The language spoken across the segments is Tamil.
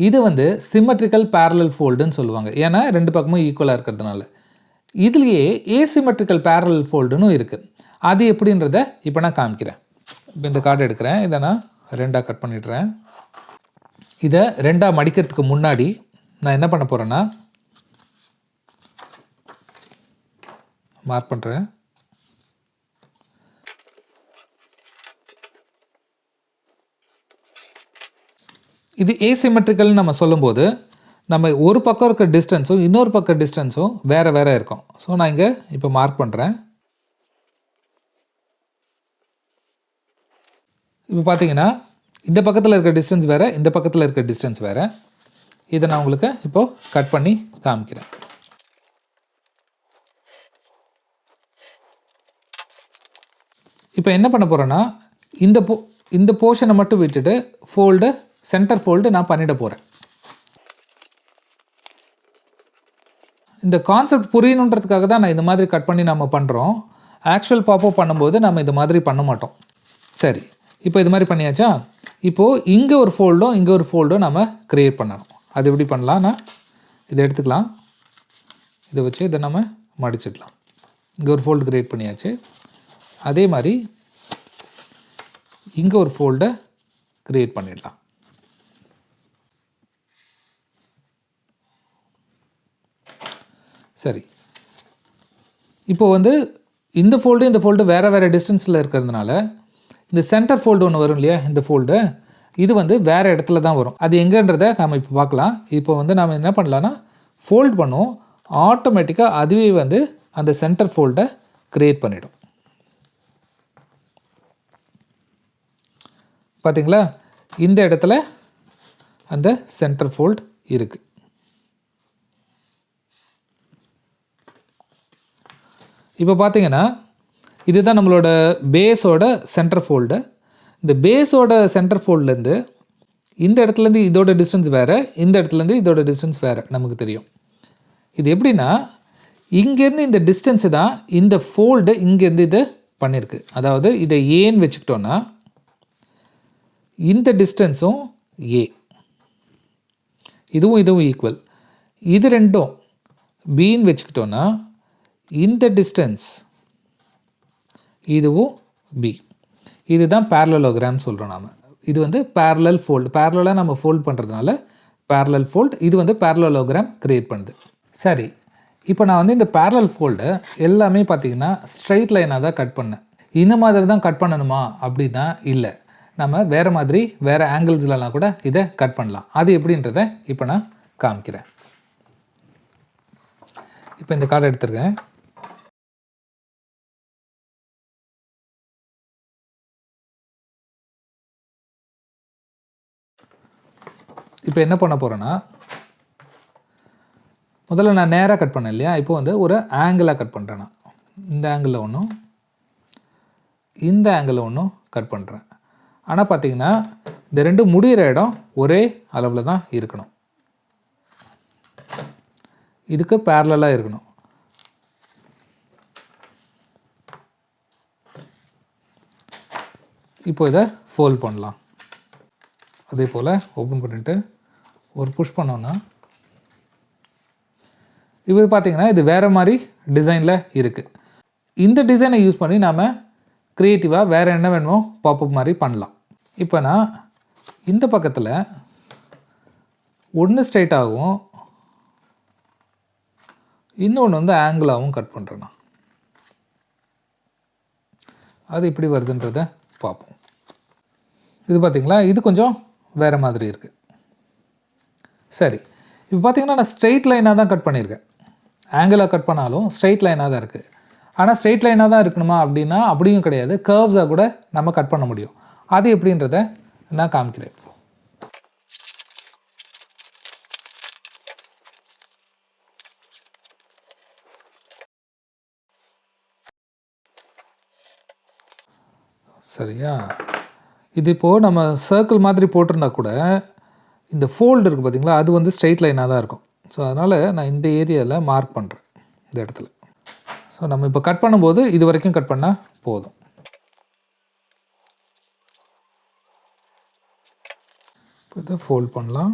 இது வந்து சிம்மெட்ரிக்கல் பேரலல் ஃபோல்டுன்னு சொல்லுவாங்க. ஏன்னா 2 பக்கமும் ஈக்குவலாக இருக்கிறதுனால. இதுலேயே ஏசிமெட்ரிக்கல் பேரலல் ஃபோல்டுன்னு இருக்குது. அது எப்படின்றத இப்போ நான் காமிக்கிறேன். இப்போ இந்த கார்டு எடுக்கிறேன். இதை நான் 2ஆக கட் பண்ணிடுறேன். இதை 2ஆக மடிக்கிறதுக்கு முன்னாடி நான் என்ன பண்ண போகிறேன்னா மார்க் பண்ணுறேன். இது ஏசிமெட்ரிக்கல்னு நம்ம சொல்லும்போது நம்ம ஒரு பக்கம் இருக்க டிஸ்டன்ஸும் இன்னொரு பக்கம் டிஸ்டன்ஸும் வேறு வேறு இருக்கும். ஸோ நான் இங்கே இப்போ மார்க் பண்ணுறேன். இப்போ பார்த்தீங்கன்னா இந்த பக்கத்தில் இருக்க டிஸ்டன்ஸ் வேறு, இந்த பக்கத்தில் இருக்க டிஸ்டன்ஸ் வேறு. இதை நான் உங்களுக்கு இப்போது கட் பண்ணி காமிக்கிறேன். இப்போ என்ன பண்ண போகிறேன்னா இந்த போர்ஷனை மட்டும் விட்டுட்டு சென்டர் ஃபோல்டு நான் பண்ணிட போகிறேன். இந்த கான்செப்ட் புரியணுன்றதுக்காக தான் நான் இந்த மாதிரி கட் பண்ணி நம்ம பண்ணுறோம். ஆக்சுவல் பாப்பப் பண்ணும்போது நம்ம இது மாதிரி பண்ண மாட்டோம். சரி, இப்போ இது மாதிரி பண்ணியாச்சா? இப்போது இங்கே ஒரு ஃபோல்டும் இங்கே ஒரு ஃபோல்டும் நம்ம க்ரியேட் பண்ணணும். அது எப்படி பண்ணலாம்னா இதை எடுத்துக்கலாம். இதை வச்சு இதை நம்ம மடிச்சிடலாம். இங்கே ஒரு ஃபோல்டு க்ரியேட் பண்ணியாச்சு. அதே மாதிரி இங்கே ஒரு ஃபோல்டை க்ரியேட் பண்ணிடலாம். சரி, இப்போ வந்து இந்த ஃபோல்டு வேறு டிஸ்டன்ஸில் இருக்கிறதுனால இந்த சென்டர் ஃபோல்டு ஒன்று வரும் இல்லையா, இந்த ஃபோல்டு இது வந்து வேறு இடத்துல தான் வரும். அது எங்கன்றதை நாம் இப்போ பார்க்கலாம். இப்போ வந்து நாம் என்ன பண்ணலான்னா ஃபோல்ட் பண்ணுவோம். ஆட்டோமேட்டிக்காக அதுவே வந்து அந்த சென்டர் ஃபோல்டை க்ரியேட் பண்ணிடும். பார்த்தீங்களா, இந்த இடத்துல அந்த சென்டர் ஃபோல்ட் இருக்குது. இப்போ பார்த்தீங்கன்னா இதுதான் நம்மளோட பேஸோட சென்டர் ஃபோல்டு. இந்த பேஸோட சென்டர் ஃபோல்ட்லேருந்து இந்த இடத்துலேருந்து இதோட டிஸ்டன்ஸ் வேறு, இந்த இடத்துலேருந்து இதோட டிஸ்டன்ஸ் வேறு நமக்கு தெரியும். இது எப்படின்னா இங்கேருந்து இந்த டிஸ்டன்ஸு தான் இந்த ஃபோல்டு இங்கேருந்து இது பண்ணியிருக்கு. அதாவது இதை ஏன்னு வச்சுக்கிட்டோன்னா இந்த டிஸ்டன்ஸும் ஏ, இதுவும் ஈக்குவல். இது ரெண்டும் பின்னு வச்சுக்கிட்டோன்னா இந்த டிஸ்டன்ஸ் இதுவும் பி. இதுதான் பேரலலோகிராம் சொல்கிறோம் நாம். இது வந்து பேரலல் ஃபோல்டு, பேரலாக நம்ம ஃபோல்ட் பண்ணுறதுனால பேரலல் ஃபோல்டு. இது வந்து பேரலலோகிராம் க்ரியேட் பண்ணுது. சரி, இப்போ நான் வந்து இந்த பேரலல் ஃபோல்டை எல்லாமே பார்த்திங்கன்னா ஸ்ட்ரைட் லைனாக தான் கட் பண்ணேன். இந்த மாதிரி தான் கட் பண்ணணுமா அப்படின்னா இல்லை, நம்ம வேறு மாதிரி வேறு ஆங்கிள்ஸ்லலாம் கூட இதை கட் பண்ணலாம். அது எப்படின்றத இப்போ நான் காமிக்கிறேன். இப்போ இந்த கார்டை எடுத்துருக்கேன். இப்போ என்ன பண்ண போகிறேன்னா முதல்ல நான் நேராக கட் பண்ணேன் இல்லையா, இப்போ வந்து ஒரு ஆங்கிளாக கட் பண்ணுறேன். நான் இந்த ஆங்கிளில் ஒன்றும் இந்த ஆங்கிளில் ஒன்றும் கட் பண்ணுறேன். ஆனால் பார்த்தீங்கன்னா இந்த ரெண்டு முடிகிற இடம் ஒரே அளவில் தான் இருக்கணும். இதுக்கு பேரலாக இருக்கணும். இப்போ இதை ஃபோல்ட் பண்ணலாம். அதே போல் ஓப்பன் பண்ணிவிட்டு ஒரு புஷ் பண்ணோன்னா இப்போ பார்த்திங்கன்னா இது வேறு மாதிரி டிசைனில் இருக்குது. இந்த டிசைனை யூஸ் பண்ணி நாம் க்ரியேட்டிவாக வேறு என்ன வேணுமோ பாப்பப் மாதிரி பண்ணலாம். இப்போ நான் இந்த பக்கத்தில் ஒன்று ஸ்ட்ரைட்டாகவும் இன்னொன்று வந்து ஆங்கிளாகவும் கட் பண்ணுறேன். நான் அது எப்படி வருதுன்றதை பார்ப்போம். இது பார்த்திங்களா, இது கொஞ்சம் வேறு மாதிரி இருக்குது. சரி, இப்போ பார்த்திங்கன்னா நான் ஸ்ட்ரெயிட் லைனாக தான் கட் பண்ணியிருக்கேன். ஆங்கிளாக கட் பண்ணாலும் ஸ்ட்ரெயிட் லைனாக தான் இருக்குது. ஆனால் ஸ்ட்ரெயிட் லைனாக தான் இருக்கணுமா அப்படின்னா அப்படியும் கிடையாது. கர்வ்ஸாக கூட நம்ம கட் பண்ண முடியும். அது எப்படின்றத நான் காமிக்கிறேன். சரியா, இது இப்போது நம்ம சர்க்கிள் மாதிரி போட்டிருந்தா கூட இந்த ஃபோல்டு இருக்குது பார்த்திங்களா, அது வந்து ஸ்ட்ரெயிட் லைனாக தான் இருக்கும். ஸோ அதனால் நான் இந்த ஏரியாவில் மார்க் பண்ணுறேன், இந்த இடத்துல. ஸோ நம்ம இப்போ கட் பண்ணும்போது இது வரைக்கும் கட் பண்ணால் போதும். இதை ஃபோல்ட் பண்ணலாம்.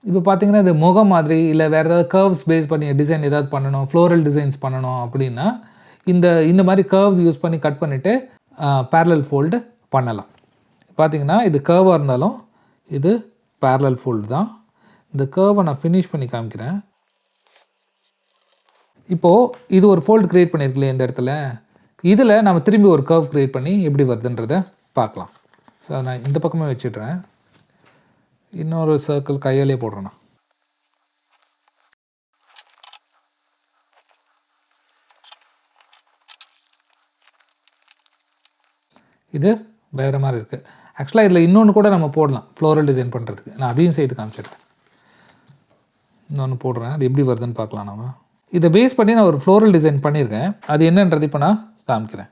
இப்போ பார்த்தீங்கன்னா இது முகம் மாதிரி இல்லை வேறு ஏதாவது கர்வ்ஸ் பேஸ் பண்ணி டிசைன் ஏதாவது பண்ணணும், ஃப்ளோரல் டிசைன்ஸ் பண்ணணும் அப்படின்னா இந்த மாதிரி கர்வ்ஸ் யூஸ் பண்ணி கட் பண்ணிவிட்டு பேரலல் ஃபோல்டு பண்ணலாம். பார்த்தீங்கன்னா இது கர்வாக இருந்தாலும் இது பேரலல் ஃபோல்டு தான். இந்த கர்வை நான் ஃபினிஷ் பண்ணி காமிக்கிறேன். இப்போது இது ஒரு ஃபோல்டு க்ரியேட் பண்ணியிருக்கலையே இந்த இடத்துல, இதில் நம்ம திரும்பி ஒரு கர்வ் க்ரியேட் பண்ணி எப்படி வருதுன்றதை பார்க்கலாம். ஸோ நான் இந்த பக்கமே வச்சிடுறேன். இன்னொரு சர்க்கிள் கையாலே போடுறேண்ணா. இது வேறு மாதிரி இருக்குது. ஆக்சுவலாக இதில் இன்னொன்று கூட நம்ம போடலாம் ஃப்ளோரல் டிசைன் பண்ணுறதுக்கு. நான் அதையும் செய்து காமிச்சிடுறேன். இன்னொன்று போடுறேன், அது எப்படி வருதுன்னு பார்க்கலாம். நம்ம இதை பேஸ் பண்ணி நான் ஒரு ஃப்ளோரல் டிசைன் பண்ணியிருக்கேன். அது என்னன்றது இப்போ நான் காமிக்கிறேன்.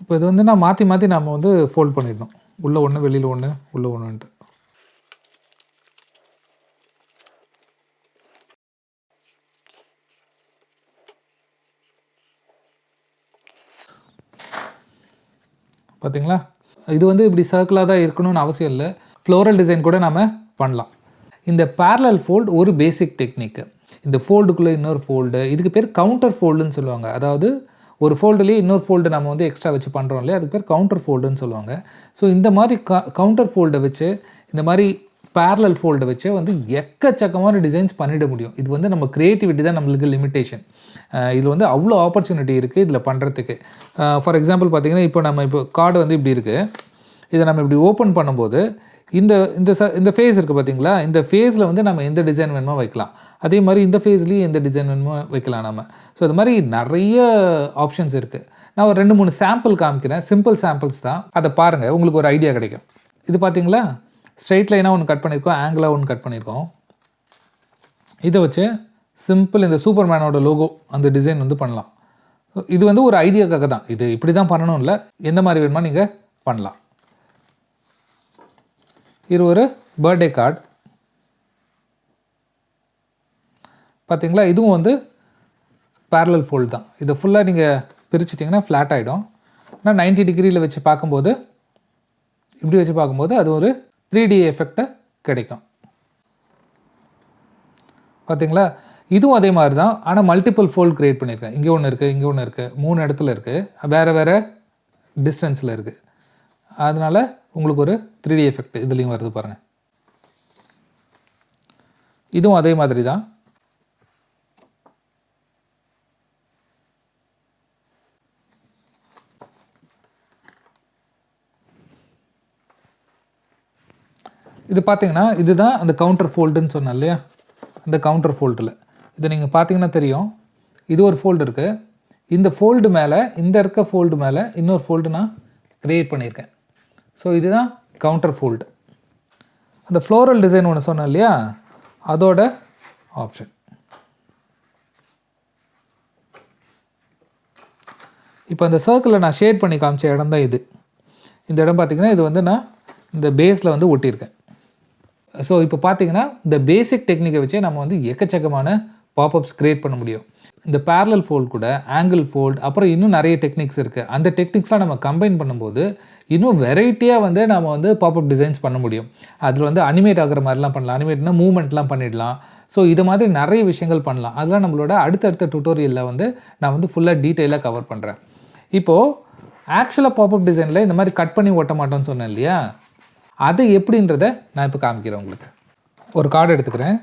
இப்போ இது வந்து நான் மாற்றி மாற்றி நம்ம வந்து ஃபோல்ட் பண்ணிடணும். உள்ளே ஒன்று, வெளியில் ஒன்று, உள்ளே ஒன்றுன்ட்டு. பார்த்தீங்களா? இது வந்து இப்படி சர்க்கிளாக தான் இருக்கணும்னு அவசியம் இல்லை. ஃப்ளோரல் டிசைன் கூட நம்ம பண்ணலாம். இந்த பேரலல் ஃபோல்டு ஒரு பேசிக் டெக்னிக்கு. இந்த ஃபோல்டுக்குள்ளே இன்னொரு ஃபோல்டு, இதுக்கு பேர் கவுண்டர் ஃபோல்டுன்னு சொல்லுவாங்க. அதாவது ஒரு ஃபோல்டுலேயே இன்னொரு ஃபோல்டு நம்ம வந்து எக்ஸ்ட்ரா வச்சு பண்ணுறோம் இல்லையா, அதுக்கு பேர் கவுண்டர் ஃபோல்டுன்னு சொல்லுவாங்க. ஸோ இந்த மாதிரி கவுண்டர் ஃபோல்டை வச்சு, இந்த மாதிரி பேரலல் ஃபோல்டை வச்சு வந்து எக்கச்சக்கமான டிசைன்ஸ் பண்ணிட முடியும். இது வந்து நம்ம க்ரியேட்டிவிட்டி தான் நம்மளுக்கு லிமிட்டேஷன். இதில் வந்து அவ்வளோ ஆப்பர்ச்சுனிட்டி இருக்குது இதில் பண்ணுறதுக்கு. ஃபார் எக்ஸாம்பிள் பார்த்திங்கன்னா, இப்போ கார்டு வந்து இப்படி இருக்குது. இதை நம்ம இப்படி ஓப்பன் பண்ணும்போது இந்த ஃபேஸ் இருக்குது பார்த்தீங்களா, இந்த ஃபேஸில் வந்து நம்ம எந்த டிசைன் வேணுமோ வைக்கலாம். அதே மாதிரி இந்த ஃபேஸ்லேயும் எந்த டிசைன் வேணுமோ வைக்கலாம் நம்ம. ஸோ இது மாதிரி நிறைய ஆப்ஷன்ஸ் இருக்குது. நான் ஒரு 2-3 சாம்பிள் காமிக்கிறேன். சிம்பிள் சாம்பிள்ஸ் தான், அதை பாருங்கள், உங்களுக்கு ஒரு ஐடியா கிடைக்கும். இது பார்த்தீங்களா, ஸ்ட்ரெயிட் லைனாக ஒன்று கட் பண்ணியிருக்கோம், ஆங்கிளாக ஒன்று கட் பண்ணியிருக்கோம். இதை வச்சு சிம்பிள் இந்த சூப்பர்மேனோட லோகோ அந்த டிசைன் வந்து பண்ணலாம். இது வந்து ஒரு ஐடியாக்காக தான். இது இப்படி தான் பண்ணணும் இல்லை, எந்த மாதிரி வேணுமா நீங்கள் பண்ணலாம். இது ஒரு பர்த்டே கார்டு பார்த்தீங்களா, இதுவும் வந்து பேரலல் ஃபோல்டு தான். இதை ஃபுல்லாக நீங்கள் பிரிச்சிட்டிங்கன்னா ஃப்ளாட் ஆகிடும். ஆனால் 90 டிகிரியில் வச்சு பார்க்கும்போது, இப்படி வச்சு பார்க்கும்போது அது ஒரு 3D எஃபெக்டை கிடைக்கும். பார்த்தீங்களா, இதுவும் அதே மாதிரி தான். ஆனால் மல்டிபிள் ஃபோல்டு க்ரியேட் பண்ணியிருக்கேன். இங்கே ஒன்று இருக்குது, இங்கே ஒன்று இருக்குது, 3 இடத்துல இருக்குது, வேறு வேறு டிஸ்டன்ஸில் இருக்குது. அதனால் உங்களுக்கு ஒரு 3D எஃபெக்ட் இதுலேயும் வருது பாருங்கள். இதுவும் அதே மாதிரி தான். இது பார்த்தீங்கன்னா, இதுதான் அந்த கவுண்டர் ஃபோல்டுன்னு சொன்னேன் இல்லையா, அந்த கவுண்டர் ஃபோல்டில் இதை நீங்கள் பார்த்தீங்கன்னா தெரியும். இது ஒரு ஃபோல்டு இருக்குது. இந்த ஃபோல்டு மேலே, இந்த இருக்க ஃபோல்டு மேலே இன்னொரு ஃபோல்டு நான் க்ரியேட் பண்ணியிருக்கேன். ஸோ இதுதான் கவுண்டர் ஃபோல்டு. அந்த ஃப்ளோரல் டிசைன் ஒன்று சொன்னேன் இல்லையா, அதோட ஆப்ஷன். இப்போ அந்த சர்க்கிளில் நான் ஷேட் பண்ணி காமிச்ச இடம் தான் இது. இந்த இடம் பார்த்திங்கன்னா, இது வந்து நான் இந்த பேஸில் வந்து ஒட்டியிருக்கேன். ஸோ இப்போ பார்த்தீங்கன்னா, இந்த பேசிக் டெக்னிக்கை வச்சே நம்ம வந்து எக்கச்சக்கமான பாப்அப்ஸ் க்ரியேட் பண்ண முடியும். இந்த பேரலல் ஃபோல்டு கூட ஆங்கிள் ஃபோல்டு, அப்புறம் இன்னும் நிறைய டெக்னிக்ஸ் இருக்குது. அந்த டெக்னிக்ஸ்லாம் நம்ம கம்பைன் பண்ணும்போது இன்னும் வெரைட்டியாக வந்து நம்ம வந்து பாப்அப் டிசைன்ஸ் பண்ண முடியும். அதில் வந்து அனிமேட் ஆகிற மாதிரிலாம் பண்ணலாம். அனிமேட்னா மூவ்மெண்ட்லாம் பண்ணிடலாம். ஸோ இது மாதிரி நிறைய விஷயங்கள் பண்ணலாம். அதெல்லாம் நம்மளோட அடுத்தடுத்த டுட்டோரியலில் வந்து நான் வந்து ஃபுல்லாக டீட்டெயிலாக கவர் பண்ணுறேன். இப்போது ஆக்சுவலாக பாப்அப் டிசைனில் இந்த மாதிரி கட் பண்ணி ஓட்ட மாட்டோம்னு சொன்னேன் இல்லையா, அது எப்படின்றத நான் இப்போ காமிக்கிறேன் உங்களுக்கு. ஒரு கார்டு எடுத்துக்கிறேன்.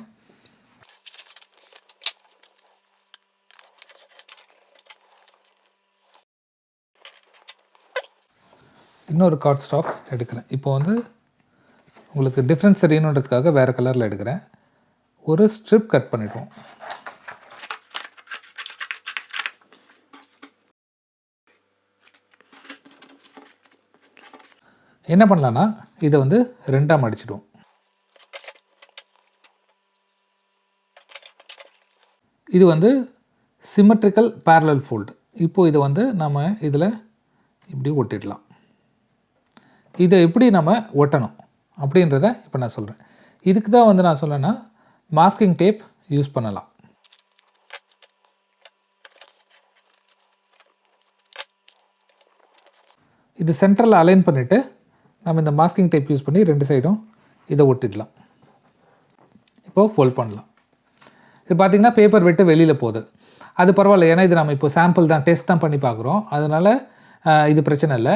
இன்னொரு கார்ட் ஸ்டாக் எடுக்கிறேன். இப்போ வந்து உங்களுக்கு டிஃப்ரென்ஸ் தெரியணுன்றதுக்காக வேறு கலரில் எடுக்கிறேன். ஒரு ஸ்ட்ரிப் கட் பண்ணிடுவோம். என்ன பண்ணலான்னா, இதை வந்து 2ஆக மடிச்சிடுவோம். இது வந்து சிமெட்ரிக்கல் பேரலல் ஃபோல்டு. இப்போது இதை வந்து நம்ம இதில் இப்படி ஒட்டிடலாம். இதை எப்படி நம்ம ஒட்டணும் அப்படின்றத இப்போ நான் சொல்கிறேன். இதுக்கு தான் வந்து நான் சொல்லேன்னா, மாஸ்கிங் டேப் யூஸ் பண்ணலாம். இது சென்டரில் அலைன் பண்ணிவிட்டு நம்ம இந்த மாஸ்கிங் டேப் யூஸ் பண்ணி 2 சைடும் இதை ஒட்டிடலாம். இப்போது ஃபோல்ட் பண்ணலாம். இது பார்த்திங்கன்னா பேப்பர் விட்டு வெளியில் போகுது. அது பரவாயில்ல, ஏன்னா இது நம்ம இப்போ சாம்பிள் தான், டெஸ்ட் தான் பண்ணி பார்க்குறோம். அதனால் இது பிரச்சனை இல்லை.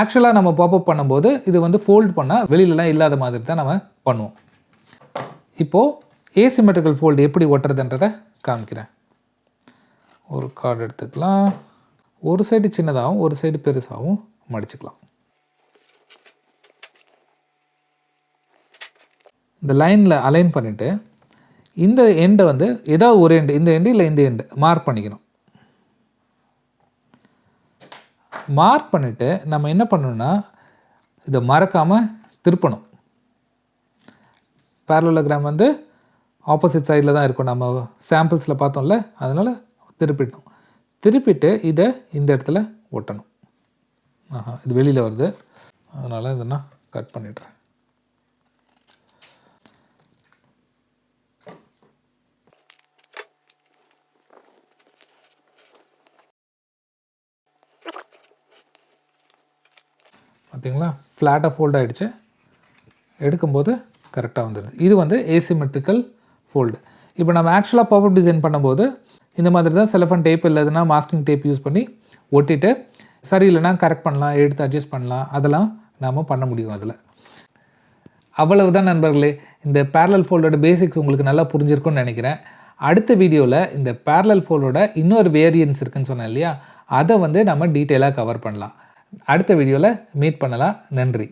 ஆக்சுவலாக நம்ம பாப்அப் பண்ணும்போது இது வந்து ஃபோல்ட் பண்ணால் வெளியிலலாம் இல்லாத மாதிரி தான் நம்ம பண்ணுவோம். இப்போது ஏசிமெட்ரிக்கல் ஃபோல்டு எப்படி ஒட்டுறதுன்றதை காமிக்கிறேன். ஒரு கார்டு எடுத்துக்கலாம். ஒரு சைடு சின்னதாகவும் ஒரு சைடு பெருசாகவும் மடிச்சுக்கலாம். இந்த லைனில் அலைன் பண்ணிவிட்டு இந்த எண்டை வந்து ஏதாவது ஒரு எண்டு, இந்த எண்டு இல்லை இந்த எண்டு மார்க் பண்ணிக்கணும். மார்க் பண்ணிவிட்டு நம்ம என்ன பண்ணணும்னா இதை மறக்காமல் திருப்பணும். பேரலோகிராம் வந்து ஆப்போசிட் சைடில் தான் இருக்கும், நம்ம சாம்பிள்ஸில் பார்த்தோம்ல, அதனால் திருப்பிடணும். திருப்பிட்டு இதை இந்த இடத்துல ஒட்டணும். இது வெளியில் வருது, அதனால் இதை நான் கட் பண்ணிடுறேன். பார்த்தீங்களா, ஃப்ளாட்டாக ஃபோல்ட் ஆகிடுச்சு. எடுக்கும்போது கரெக்டாக வந்துடுது. இது வந்து ஏசிமெட்ரிக்கல் ஃபோல்டு. இப்போ நம்ம ஆக்சுவலாக பாப்அப் டிசைன் பண்ணும்போது இந்த மாதிரி தான் செலஃபன் டேப் இல்லைன்னா மாஸ்கிங் டேப் யூஸ் பண்ணி ஒட்டிட்டு சரியில்லைனா கரெக்ட் பண்ணலாம், எடுத்து அட்ஜஸ்ட் பண்ணலாம், அதெல்லாம் நாம் பண்ண முடியும் அதில். அவ்வளவுதான் நண்பர்களே. இந்த பேரலல் ஃபோல்டோட பேசிக்ஸ் உங்களுக்கு நல்லா புரிஞ்சிருக்கும்னு நினைக்கிறேன். அடுத்த வீடியோவில் இந்த பேரலல் ஃபோல்டோட இன்னொரு வேரியன்ஸ் இருக்குதுன்னு சொன்னேன் இல்லையா, அதை வந்து நம்ம டீட்டெயிலாக கவர் பண்ணலாம். அடுத்த வீடியோவில் மீட் பண்ணலாம். நன்றி.